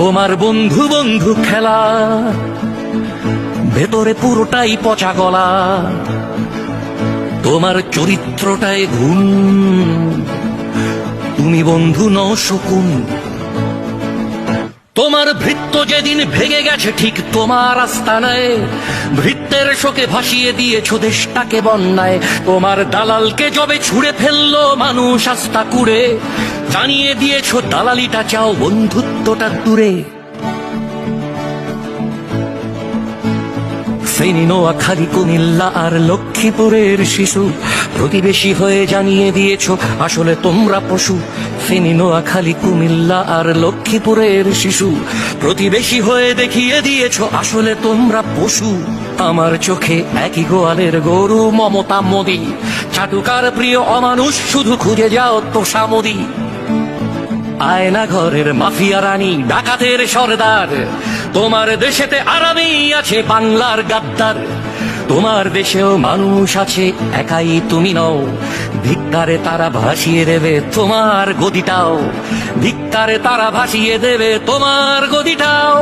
তোমার বন্ধু বন্ধু খেলা, ভেতরে পুরোটাই পচা গলা। তোমার চরিত্রটায় ঘুম, তুমি বন্ধু নও শকুন। তোমার ভৃত্য যেদিন ভেঙে গেছে ঠিক তোমার আস্তানায়, ভৃত্যের শোকে ভাসিয়ে দিয়েছো দেশটাকে বন্যায়। তোমার দালালকে যবে ছুঁড়ে ফেললো মানুষ আস্থা কুড়ে, জানিয়ে দিয়েছো দালালিটা চাও, বন্ধুত্বটা দূরে। ফেনী, নোয়াখালী, কুমিল্লা আর লক্ষ্মীপুরের শিশু প্রতিবেশী হয়ে জানিয়ে দিয়েছো আসলে তোমরা পশু। ফেনী, নোয়াখালী, কুমিল্লা আর লক্ষ্মীপুরের শিশু প্রতিবেশী হয়ে দেখিয়ে দিয়েছো আসলে তোমরা পশু। আমার চোখে একই গোয়ালের গরু মমতা মোদি, চাটুকার প্রিয় অমানুষ শুধু খুঁজে যাও তোষামোদি। আয়না ঘরের মাফিয়া রানী, ডাকাতের সর্দার, তোমার দেশেতে আরামেই আছে বাংলার গাদ্দার। তোমার দেশেও মানুষ আছে, একাই তুমি নও। ধিক্কারে তারা ভাসিয়ে দেবে তোমার গদিটাও, ধিক্কারে তারা ভাসিয়ে দেবে তোমার গদিটাও।